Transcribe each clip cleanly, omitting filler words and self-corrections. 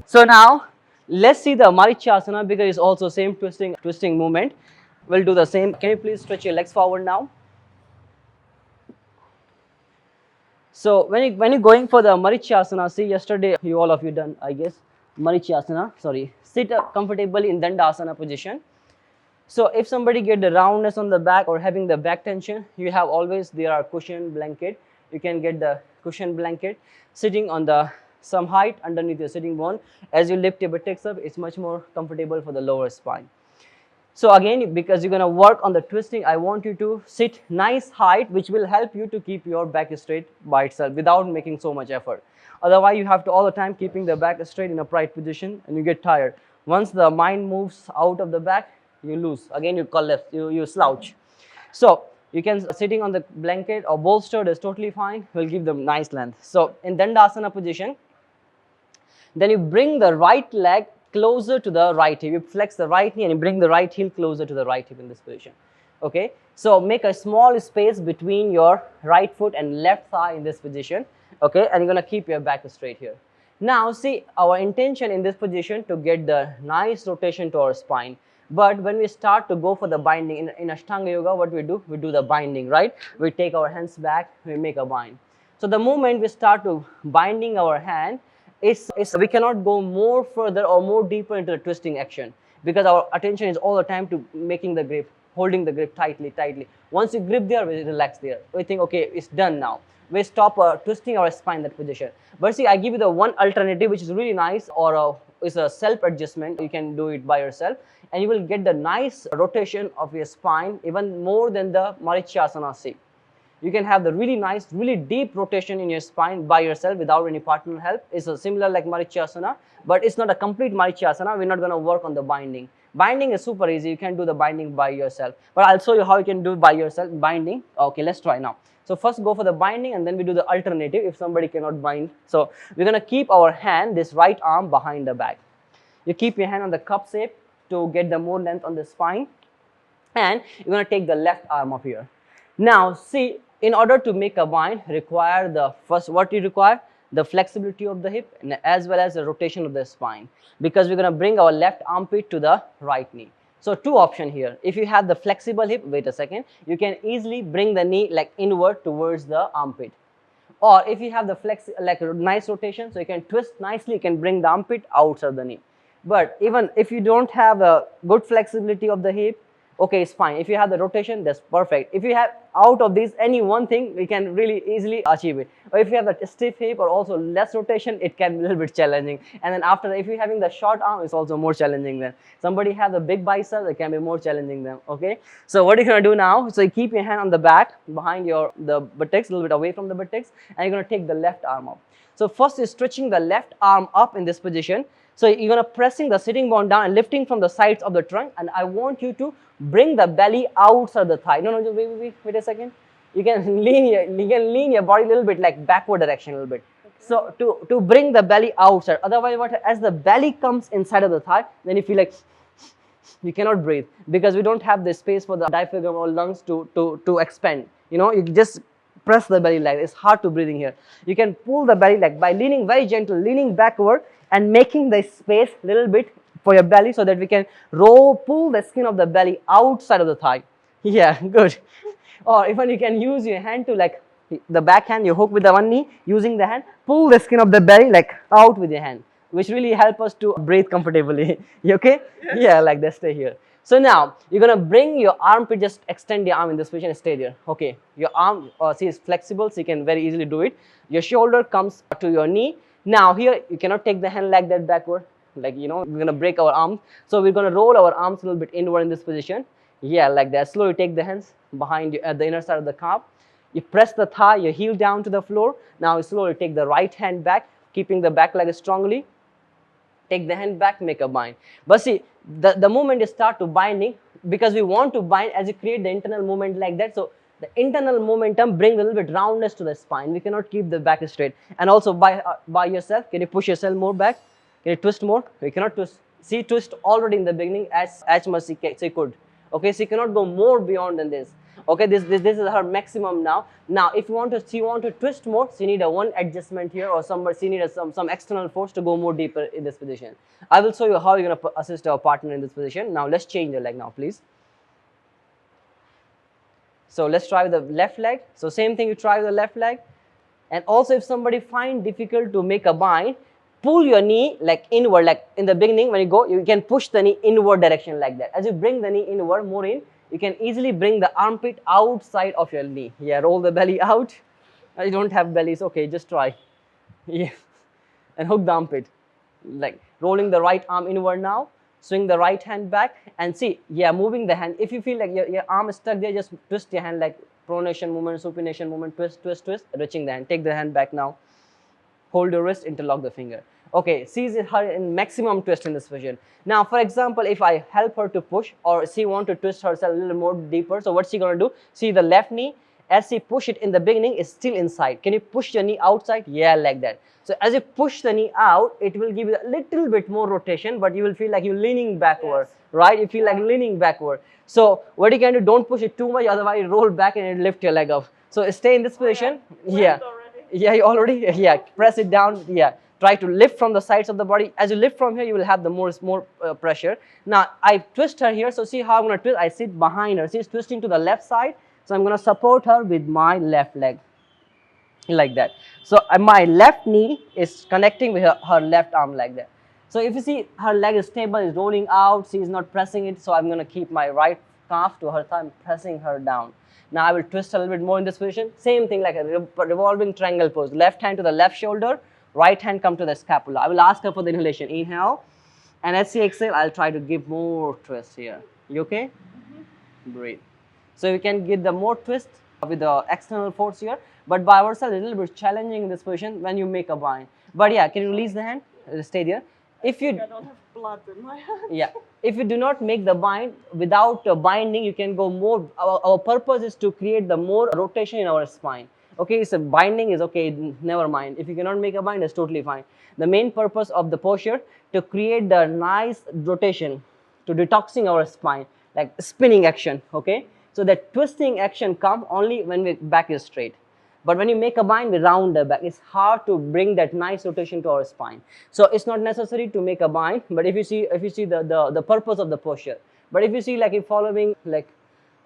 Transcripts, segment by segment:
So now let's see the Marichyasana because it's also same twisting movement. We'll do the same. Can you please stretch your legs forward now? So when you're going for the Marichyasana, see yesterday all of you done, I guess, Marichyasana. Sorry, sit up comfortably in Dandasana position. So if somebody get the roundness on the back or having the back tension, you have always there are cushion blanket. You can get the cushion blanket sitting on the some height underneath your sitting bone. As you lift your buttocks up, it's much more comfortable for the lower spine. So again, because you're going to work on the twisting, I want you to sit nice height, which will help you to keep your back straight by itself without making so much effort. Otherwise, you have to all the time keeping the back straight in a upright position and you get tired. Once the mind moves out of the back, you lose. Again, you collapse, you slouch. So you can sitting on the blanket or bolstered is totally fine. Will give them nice length. So in Dandasana position, then you bring the right leg closer to the right hip. You flex the right knee and you bring the right heel closer to the right hip in this position. Okay, so make a small space between your right foot and left thigh in this position. Okay, and you're going to keep your back straight here. Now see, our intention in this position to get the nice rotation to our spine. But when we start to go for the binding in Ashtanga Yoga, what we do the binding, right? We take our hands back, we make a bind. So the moment we start to binding our hand, we cannot go more further or more deeper into the twisting action because our attention is all the time to making the grip, holding the grip tightly. Once you grip there, we relax there. We think, okay, it's done now. We stop twisting our spine in that position. But see, I give you the one alternative which is really nice, or is a self-adjustment. You can do it by yourself and you will get the nice rotation of your spine even more than the Marichyasana. See, you can have the really nice, really deep rotation in your spine by yourself without any partner help. It's similar like Marichyasana, but it's not a complete Marichyasana. We're not going to work on the binding. Binding is super easy. You can do the binding by yourself. But I'll show you how you can do by yourself binding. Okay, let's try now. So first go for the binding and then we do the alternative if somebody cannot bind. So we're going to keep our hand, this right arm behind the back. You keep your hand on the cup shape to get the more length on the spine. And you're going to take the left arm up here. Now see, in order to make a bind, require the first, what you require? The flexibility of the hip and as well as the rotation of the spine, because we're going to bring our left armpit to the right knee. So two options here. If you have the flexible hip, wait a second, you can easily bring the knee like inward towards the armpit. Or if you have the like nice rotation, so you can twist nicely, you can bring the armpit outside the knee. But even if you don't have a good flexibility of the hip, okay, it's fine. If you have the rotation, that's perfect. If you have out of these any one thing, we can really easily achieve it. Or if you have a stiff hip or also less rotation, it can be a little bit challenging. And then after that, if you're having the short arm, it's also more challenging then. Somebody have the big biceps, it can be more challenging then. Okay. So what you're gonna do now? So you keep your hand on the back behind the buttocks, a little bit away from the buttocks, and you're gonna take the left arm up. So first is stretching the left arm up in this position. So you're going to pressing the sitting bone down and lifting from the sides of the trunk, and I want you to bring the belly outside the thigh. No, wait a second. You can lean your body a little bit like backward direction a little bit. So to bring the belly outside. Otherwise, as the belly comes inside of the thigh, then you feel like you cannot breathe because we don't have the space for the diaphragm or lungs to expand. You know, you just press the belly like it's hard to breathing here. You can pull the belly like by leaning very gentle, leaning backward and making the space a little bit for your belly so that we can pull the skin of the belly outside of the thigh. Yeah, good. Or even you can use your hand to like the back hand, you hook with the one knee, using the hand, pull the skin of the belly like out with your hand, which really help us to breathe comfortably. You okay? Yes. Yeah, like that, stay here. So now you're gonna bring your armpit, just extend your arm in this position and stay there. Okay, your arm see is flexible, so you can very easily do it. Your shoulder comes to your knee. Now here you cannot take the hand like that backward, like we're gonna break our arms. So we're gonna roll our arms a little bit inward in this position. Yeah, like that. Slowly take the hands behind you at the inner side of the calf. You press the thigh, your heel down to the floor. Now you slowly take the right hand back, keeping the back leg strongly. Take the hand back, make a bind. But see, the moment you start to binding, because we want to bind as you create the internal movement like that. So the internal momentum brings a little bit roundness to the spine. We cannot keep the back straight. And also by yourself, can you push yourself more back? Can you twist more? We cannot twist. See, twist already in the beginning as much as you could. Okay, so you cannot go more beyond than this. Okay, this is her maximum now. Now, if you want to twist more, so you need a one adjustment here, or she needs some external force to go more deeper in this position. I will show you how you're gonna assist our partner in this position. Now, let's change the leg now, please. So let's try with the left leg. So same thing, you try with the left leg. And also, if somebody find difficult to make a bind, pull your knee like inward, like in the beginning when you go, you can push the knee inward direction like that. As you bring the knee inward more in, you can easily bring the armpit outside of your knee. Yeah, roll the belly out. You don't have bellies, okay, just try. Yeah, and hook the armpit. Like rolling the right arm inward now. Swing the right hand back and see, yeah, moving the hand. If you feel like your arm is stuck there, just twist your hand like pronation movement, supination movement, twist, twist, twist, reaching the hand. Take the hand back now. Hold your wrist, interlock the finger. Okay, see her in maximum twist in this position. Now, for example, if I help her to push, or she want to twist herself a little more deeper, so what's she going to do? See the left knee, as she push it in the beginning, is still inside. Can you push your knee outside? Yeah, like that. So as you push the knee out, it will give you a little bit more rotation, but you will feel like you're leaning backward, yes. Right? You feel like leaning backward. So what you can do, don't push it too much, otherwise you roll back and it lift your leg up. So stay in this position. Yeah. Yeah, you already, yeah, press it down. Yeah, try to lift from the sides of the body. As you lift from here, you will have the more pressure. Now, I twist her here. So see how I'm going to twist. I sit behind her. She's twisting to the left side. So I'm going to support her with my left leg. Like that. So my left knee is connecting with her left arm like that. So if you see her leg is stable, is rolling out, she is not pressing it. So I'm going to keep my right calf to her thigh, pressing her down. Now I will twist a little bit more in this position. Same thing like a revolving triangle pose. Left hand to the left shoulder, right hand come to the scapula. I will ask her for the inhalation. Inhale, and as she exhale, I'll try to give more twist here. You okay? Breathe. So we can get the more twist with the external force here, but by ourselves a little bit challenging in this position when you make a bind. But yeah, can you release the hand? Stay there. If you, I don't have blood in my hand. Yeah, if you do not make the bind without binding, you can go more. Our purpose is to create the more rotation in our spine. Okay, so binding is okay, never mind. If you cannot make a bind, it's totally fine. The main purpose of the posture to create the nice rotation, to detoxing our spine, like spinning action. Okay, so that twisting action come only when the back is straight. But when you make a bind, we round the back. It's hard to bring that nice rotation to our spine. So it's not necessary to make a bind. But if you see the purpose of the posture. But if you see like you're following like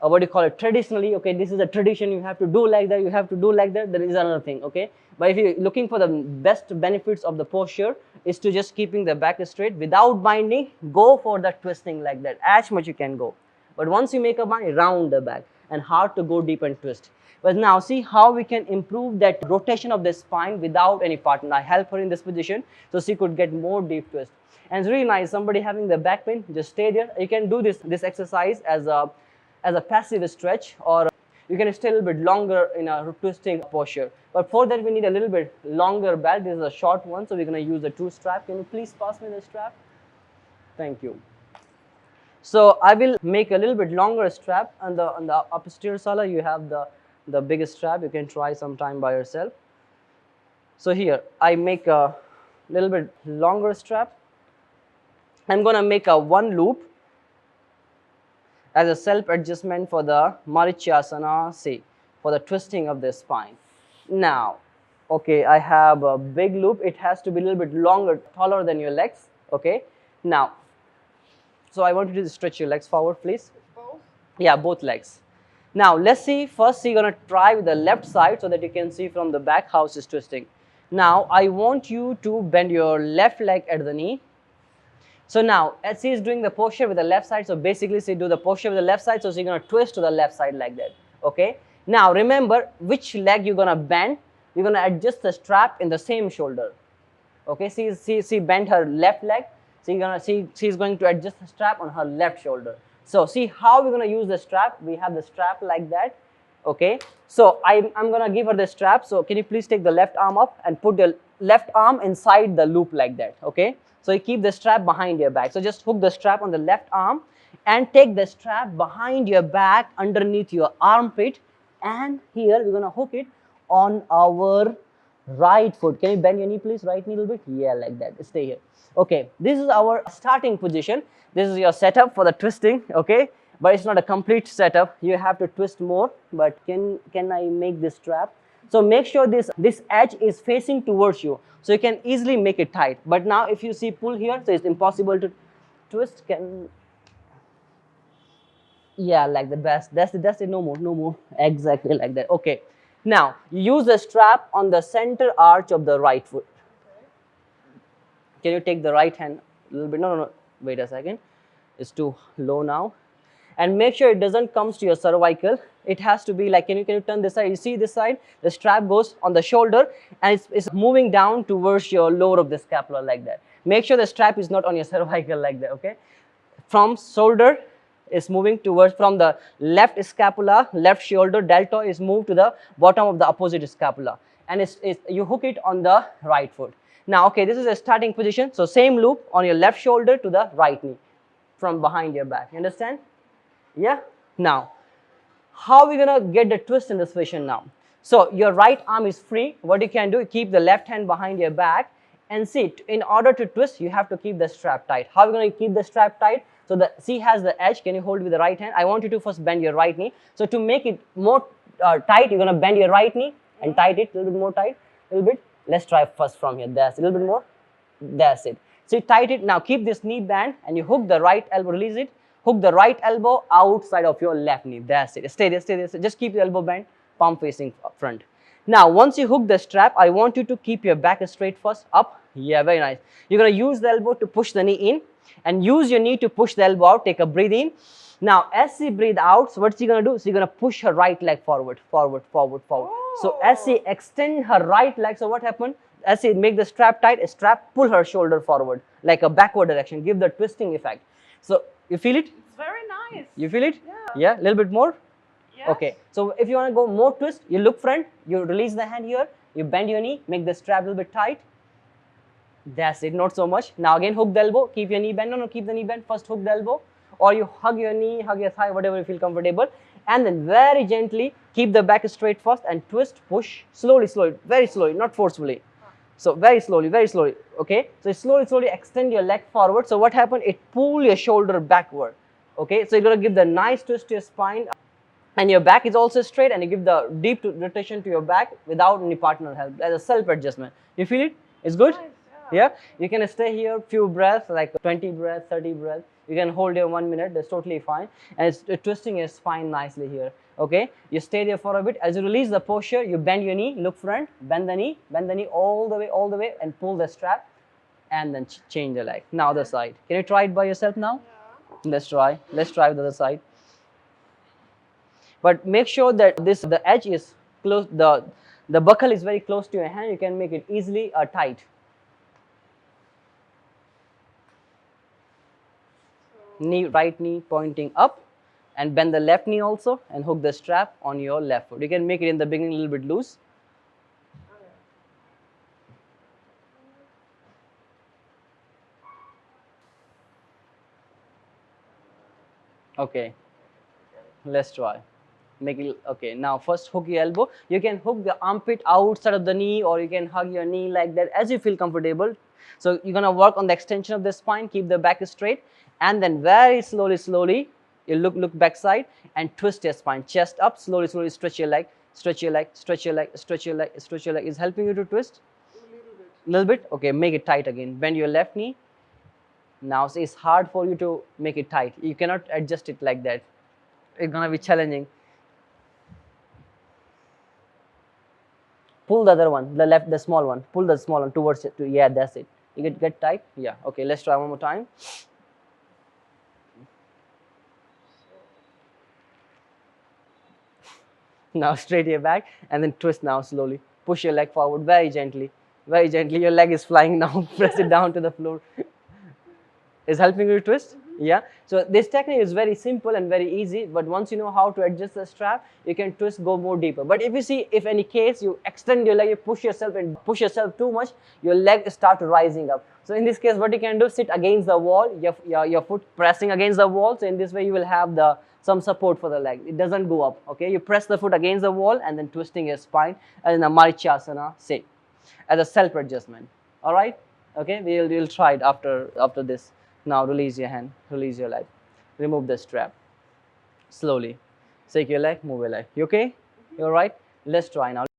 what do you call it, traditionally, okay, this is a tradition, you have to do like that, you have to do like that, there is another thing, okay. But if you're looking for the best benefits of the posture, is to just keeping the back straight without binding, go for that twisting like that, as much you can go. But once you make a bind, round the back and hard to go deep and twist. But now see how we can improve that rotation of the spine without any partner. I help her in this position so she could get more deep twist. And it's really nice, somebody having the back pain, just stay there. You can do this exercise as a passive stretch, or you can stay a little bit longer in a twisting posture. But for that we need a little bit longer belt. This is a short one, so we're going to use the two strap. Can you please pass me the strap? Thank you. So I will make a little bit longer strap. On the upstairs sala you have the biggest strap. You can try sometime by yourself. So here I make a little bit longer strap. I'm going to make a one loop as a self adjustment for the Marichyasana, see, for the twisting of the spine. Now, okay, I have a big loop. It has to be a little bit longer, taller than your legs. Okay. Now, so I want you to stretch your legs forward, please. Both? Yeah, both legs. Now, let's see. First, you're going to try with the left side so that you can see from the back how it's twisting. Now, I want you to bend your left leg at the knee. So now, as she is doing the posture with the left side, so basically she do the posture with the left side, so she's going to twist to the left side like that. Okay. Now, remember which leg you're going to bend. You're going to adjust the strap in the same shoulder. Okay. She bent her left leg. She's going to adjust the strap on her left shoulder. So see how we're going to use the strap. We have the strap like that. Okay. So I'm going to give her the strap. So can you please take the left arm up and put the left arm inside the loop like that. Okay. So you keep the strap behind your back. So just hook the strap on the left arm and take the strap behind your back underneath your armpit, and here we're going to hook it on our right foot. Can you bend your knee please, right knee a little bit? Yeah, like that. Stay here. Okay, this is our starting position. This is your setup for the twisting. Okay, but it's not a complete setup. You have to twist more. But can I make this strap? So make sure this edge is facing towards you, so you can easily make it tight. But now if you see pull here, so it's impossible to twist. Yeah, like the best. That's it. No more. Exactly like that. Okay. Now use the strap on the center arch of the right foot. Can you take the right hand a little bit? No. Wait a second. It's too low now. And make sure it doesn't come to your cervical. It has to be like, can you turn this side? You see this side? The strap goes on the shoulder and it's moving down towards your lower of the scapula like that. Make sure the strap is not on your cervical like that, okay? From shoulder is moving towards, from the left scapula, left shoulder deltoid is moved to the bottom of the opposite scapula. And you hook it on the right foot. Now, okay, this is a starting position. So same loop on your left shoulder to the right knee from behind your back. You understand? Yeah. Now, how are we gonna get the twist in this position now? So your right arm is free. What you can do, keep the left hand behind your back and sit. In order to twist, you have to keep the strap tight. How are we gonna keep the strap tight? So the C has the edge. Can you hold with the right hand? I want you to first bend your right knee. So to make it more tight, you're gonna bend your right knee and tight it a little bit more tight, a little bit. Let's try first from here. That's a little bit more. That's it. So you tight it. Now keep this knee bend and you hook the right elbow. Release it. Hook the right elbow outside of your left knee. That's it. Stay there, stay there. Just keep the elbow bent, palm facing front. Now, once you hook the strap, I want you to keep your back straight first, up. Yeah, very nice. You're going to use the elbow to push the knee in and use your knee to push the elbow out. Take a breathe in. Now, as she breathe out, so what's she going to do? She's going to push her right leg forward. Oh. So, as she extend her right leg, so what happened? As she make the strap tight, pull her shoulder forward, like a backward direction. Give the twisting effect. So, you feel it? It's very nice. You feel it? Yeah. Yeah, a little bit more? Yes. Okay. So if you want to go more twist, you look front, you release the hand here, you bend your knee, make the strap a little bit tight. That's it, not so much. Now again, hook the elbow, keep your knee bent. No, keep the knee bent. First hook the elbow, or you hug your knee, hug your thigh, whatever you feel comfortable. And then very gently, keep the back straight first and twist, push, slowly, very slowly, not forcefully. So very slowly, okay? So slowly extend your leg forward. So what happened? It pull your shoulder backward, okay? So you're gonna give the nice twist to your spine and your back is also straight and you give the deep rotation to your back without any partner help as a self-adjustment. You feel it? It's good? Nice, Yeah? You can stay here few breaths, like 20 breaths, 30 breaths. You can hold here 1 minute, that's totally fine. And it's twisting your spine nicely here. Okay, you stay there for a bit. As you release the posture, you bend your knee, look front, bend the knee all the way, and pull the strap, and then change the leg. Now the side. Can you try it by yourself now? Yeah. Let's try with the other side. But make sure that the edge is close. The buckle is very close to your hand. You can make it easily tight. Right knee pointing up. And bend the left knee also and hook the strap on your left foot. You can make it in the beginning a little bit loose. Okay, let's try. Make it okay. Now first hook your elbow. You can hook the armpit outside of the knee or you can hug your knee like that as you feel comfortable. So you're gonna work on the extension of the spine, keep the back straight, and then very slowly. You look back side and twist your spine, chest up, slowly stretch your leg. Is helping you to twist? A little bit. Okay, make it tight again. Bend your left knee. Now see, it's hard for you to make it tight. You cannot adjust it like that. It's gonna be challenging. Pull the other one, the small one. Pull the small one towards it. Yeah, that's it. You get tight. Yeah. Okay, let's try one more time. Now straight your back and then twist now slowly. Push your leg forward very gently. Your leg is flying now. Press it down to the floor. Is helping you to twist? Yeah. So this technique is very simple and very easy. But once you know how to adjust the strap, you can twist, go more deeper. But if you see, if any case you extend your leg, you push yourself too much, your leg start rising up. So in this case, what you can do, sit against the wall, your foot pressing against the wall. So in this way, you will have some support for the leg. It doesn't go up. Okay, you press the foot against the wall and then twisting your spine, and in a Marichyasana, same as a self adjustment. All right. Okay, we'll try it after this. Now release your hand, release your leg, remove the strap. slowly. Shake your leg, move your leg. You okay? You're right. Let's try now.